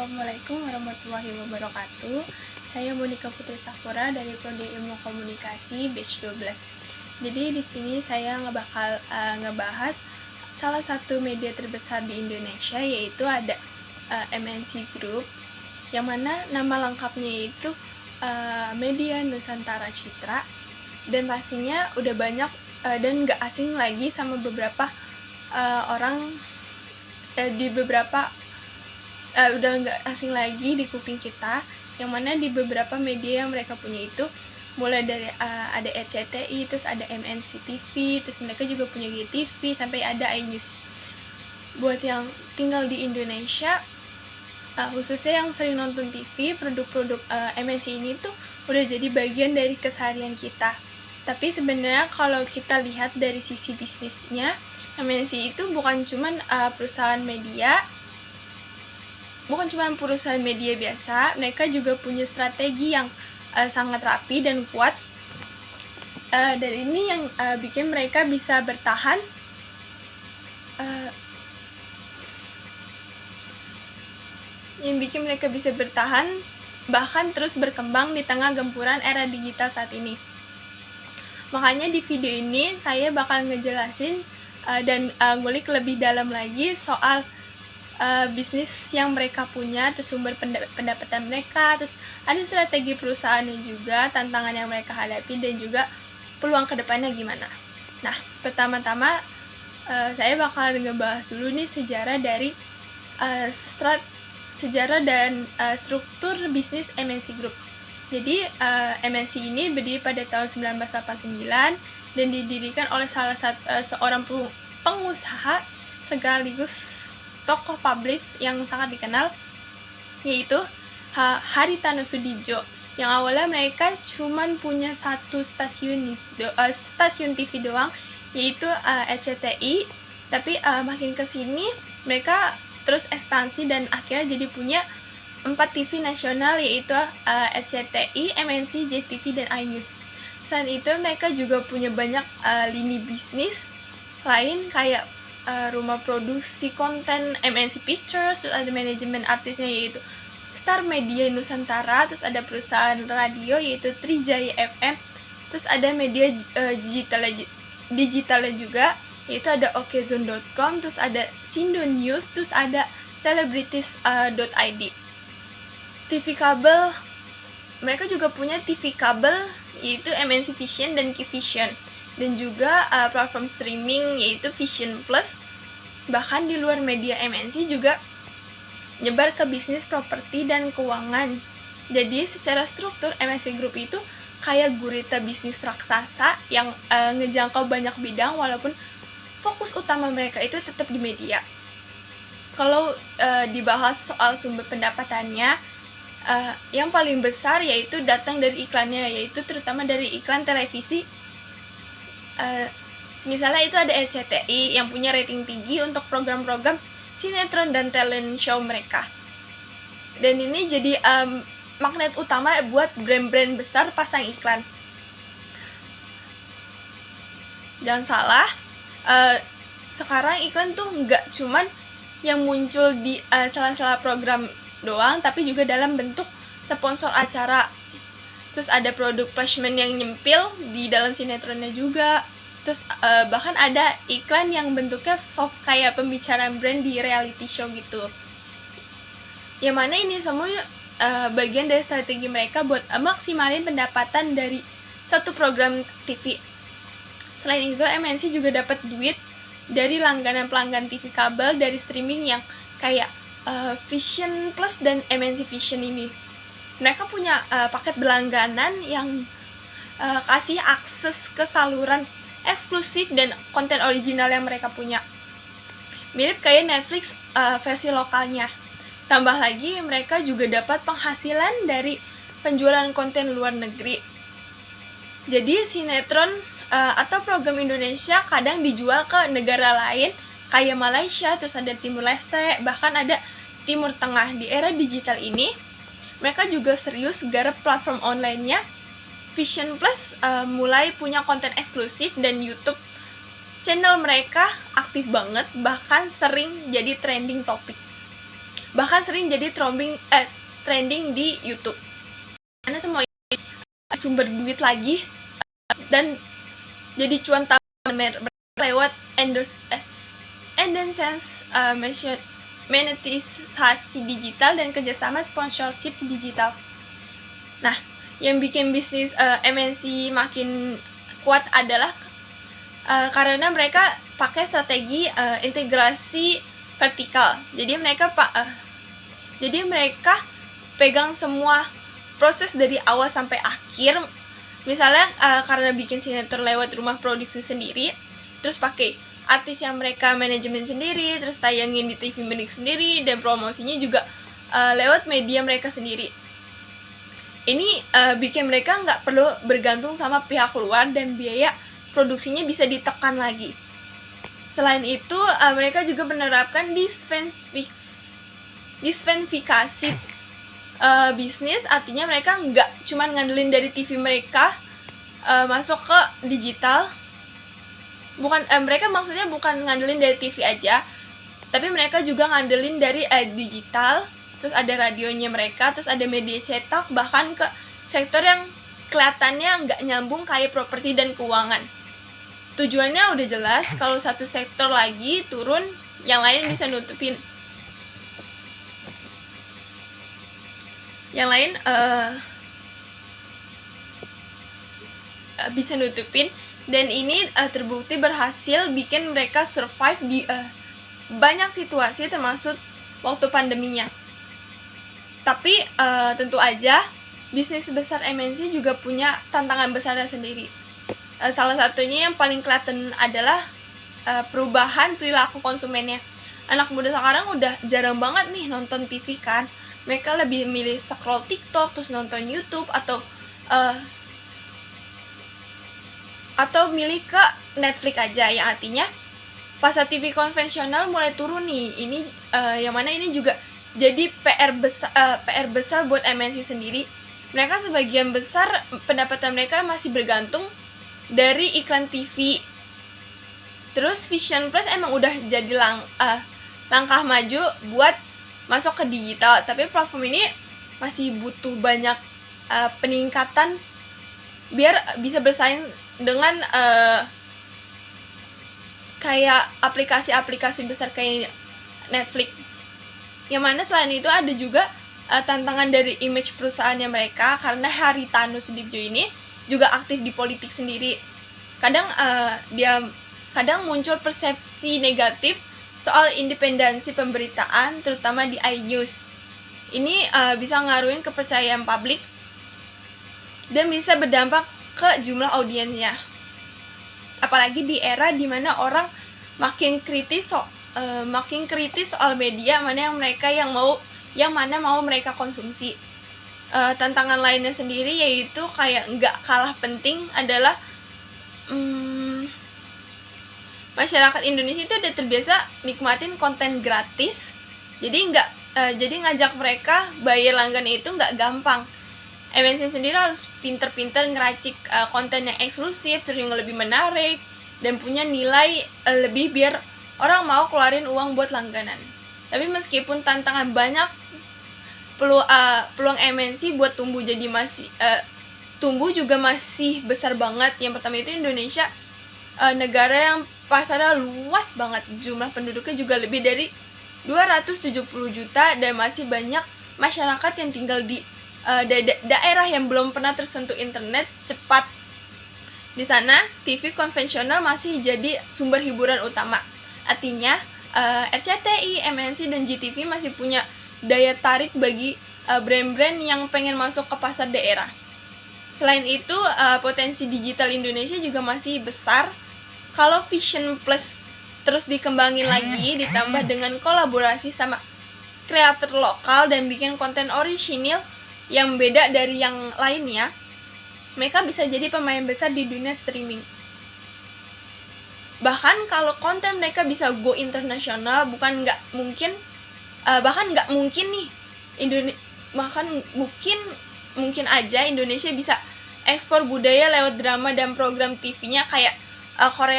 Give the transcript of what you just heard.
Assalamualaikum warahmatullahi wabarakatuh. Saya Monika Putri Sakura dari Prodi Ilmu Komunikasi batch 12. Jadi di sini saya ngebahas salah satu media terbesar di Indonesia, yaitu ada MNC Group, yang mana nama lengkapnya itu Media Nusantara Citra, dan pastinya udah banyak dan gak asing lagi sama beberapa orang di beberapa udah nggak asing lagi di kuping kita, yang mana di beberapa media yang mereka punya itu mulai dari ada RCTI, terus ada MNC TV, terus mereka juga punya GTV, sampai ada iNews. Buat yang tinggal di Indonesia, khususnya yang sering nonton TV, produk-produk MNC ini tuh udah jadi bagian dari keseharian kita. Tapi sebenarnya kalau kita lihat dari sisi bisnisnya, MNC itu bukan cuma perusahaan media biasa, mereka juga punya strategi yang sangat rapi dan kuat, dan ini yang bikin mereka bisa bertahan bahkan terus berkembang di tengah gempuran era digital saat ini. Makanya di video ini saya bakal ngejelasin dan ngulik lebih dalam lagi soal bisnis yang mereka punya, terus sumber pendapatan mereka, terus ada strategi perusahaannya juga, tantangan yang mereka hadapi, dan juga peluang kedepannya gimana. Nah, pertama-tama saya bakal ngebahas dulu nih sejarah dan struktur bisnis MNC Group. Jadi MNC ini berdiri pada tahun 1989 dan didirikan oleh seorang pengusaha sekaligus tokoh publik yang sangat dikenal, yaitu Haritano Sudibjo, yang awalnya mereka cuman punya satu stasiun TV doang, yaitu RCTI. Tapi makin kesini mereka terus ekspansi dan akhirnya jadi punya 4 TV nasional, yaitu RCTI, MNC, JTV, dan iNews. Selain itu mereka juga punya banyak lini bisnis lain, kayak rumah produksi konten MNC Pictures, terus ada manajemen artisnya yaitu Star Media Nusantara, terus ada perusahaan radio yaitu Trijaya FM, terus ada media digitalnya juga yaitu ada okezone.com, terus ada Sindo News, terus ada celebrities.id. TV kabel, mereka juga punya TV kabel yaitu MNC Vision dan Qvision, dan juga platform streaming yaitu Vision Plus. Bahkan di luar media MNC juga nyebar ke bisnis properti dan keuangan. Jadi secara struktur MNC Group itu kayak gurita bisnis raksasa yang ngejangkau banyak bidang, walaupun fokus utama mereka itu tetap di media. Kalau dibahas soal sumber pendapatannya, yang paling besar yaitu datang dari iklannya, yaitu terutama dari iklan televisi. Misalnya itu ada RCTI yang punya rating tinggi untuk program-program sinetron dan talent show mereka, dan ini jadi magnet utama buat brand-brand besar pasang iklan. Jangan salah, sekarang iklan tuh nggak cuman yang muncul di sela-sela program doang, tapi juga dalam bentuk sponsor acara. Terus ada produk placement yang nyempil di dalam sinetronnya juga. Terus bahkan ada iklan yang bentuknya soft kayak pembicaraan brand di reality show gitu. Yang mana ini semua bagian dari strategi mereka buat maksimalin pendapatan dari satu program TV. Selain itu, MNC juga dapat duit dari langganan pelanggan TV kabel dari streaming yang kayak Vision Plus dan MNC Vision ini. Mereka punya paket berlangganan yang kasih akses ke saluran eksklusif dan konten original yang mereka punya, mirip kayak Netflix versi lokalnya. Tambah lagi mereka juga dapat penghasilan dari penjualan konten luar negeri. Jadi sinetron atau program Indonesia kadang dijual ke negara lain kayak Malaysia, terus ada Timur Leste, bahkan ada Timur Tengah. Di era digital ini mereka juga serius garap platform online-nya. Vision Plus mulai punya konten eksklusif, dan YouTube channel mereka aktif banget, bahkan sering jadi trending topik. bahkan sering jadi trending di YouTube. Karena semua sumber duit lagi dan jadi cuan tambahan lewat endorse monetisasi digital dan kerjasama sponsorship digital. Nah, yang bikin bisnis MNC makin kuat adalah karena mereka pakai strategi integrasi vertikal. Jadi mereka pegang semua proses dari awal sampai akhir. Misalnya karena bikin sinetron lewat rumah produksi sendiri, terus pakai artis yang mereka manajemen sendiri, terus tayangin di TV milik sendiri, dan promosinya juga lewat media mereka sendiri. Ini bikin mereka nggak perlu bergantung sama pihak luar dan biaya produksinya bisa ditekan lagi. Selain itu, mereka juga menerapkan diversifikasi bisnis, artinya mereka nggak cuma ngandelin dari TV mereka masuk ke digital. Mereka maksudnya bukan ngandelin dari TV aja, tapi mereka juga ngandelin dari digital, terus ada radionya mereka, terus ada media cetak, bahkan ke sektor yang kelihatannya nggak nyambung kayak properti dan keuangan. Tujuannya udah jelas, kalau satu sektor lagi turun, yang lain bisa nutupin. Bisa nutupin, dan ini terbukti berhasil bikin mereka survive di banyak situasi termasuk waktu pandeminya. Tapi tentu aja bisnis besar MNC juga punya tantangan besarnya sendiri. Salah satunya yang paling kelihatan adalah perubahan perilaku konsumennya. Anak muda sekarang udah jarang banget nih nonton TV kan. Mereka lebih milih scroll TikTok, terus nonton YouTube, atau milih ke Netflix aja, yang artinya pasar TV konvensional mulai turun nih. Ini yang mana ini juga jadi PR besar buat MNC sendiri. Mereka sebagian besar pendapatan mereka masih bergantung dari iklan TV. Terus Vision Plus emang udah jadi langkah maju buat masuk ke digital, tapi platform ini masih butuh banyak peningkatan biar bisa bersaing dengan kayak aplikasi-aplikasi besar kayak Netflix. Yang mana selain itu ada juga tantangan dari image perusahaannya mereka, karena Haritanu Sudibyo ini juga aktif di politik sendiri. Kadang muncul persepsi negatif soal independensi pemberitaan, terutama di iNews. Ini bisa ngaruhin kepercayaan publik dan bisa berdampak ke jumlah audiensnya. Apalagi di era dimana orang makin kritis soal media yang mana mau mereka konsumsi. Tantangan lainnya sendiri yaitu kayak nggak kalah penting adalah masyarakat Indonesia itu udah terbiasa nikmatin konten gratis, jadi ngajak mereka bayar langganan itu nggak gampang. MNC sendiri harus pinter-pinter ngeracik konten yang eksklusif, terus yang lebih menarik, dan punya nilai lebih biar orang mau keluarin uang buat langganan. Tapi meskipun tantangan banyak, peluang MNC buat tumbuh juga masih besar banget. Yang pertama itu Indonesia negara yang pasarnya luas banget, jumlah penduduknya juga lebih dari 270 juta, dan masih banyak masyarakat yang tinggal di daerah yang belum pernah tersentuh internet cepat. Di sana TV konvensional masih jadi sumber hiburan utama. Artinya RCTI, MNC, dan GTV masih punya daya tarik bagi brand-brand yang pengen masuk ke pasar daerah. Selain itu, potensi digital Indonesia juga masih besar. Kalau Vision Plus terus dikembangin lagi, ditambah dengan kolaborasi sama kreator lokal dan bikin konten orisinil yang beda dari yang lainnya, mereka bisa jadi pemain besar di dunia streaming. Bahkan kalau konten mereka bisa go internasional, bahkan nggak mungkin nih mungkin aja Indonesia bisa ekspor budaya lewat drama dan program TV-nya kayak Korea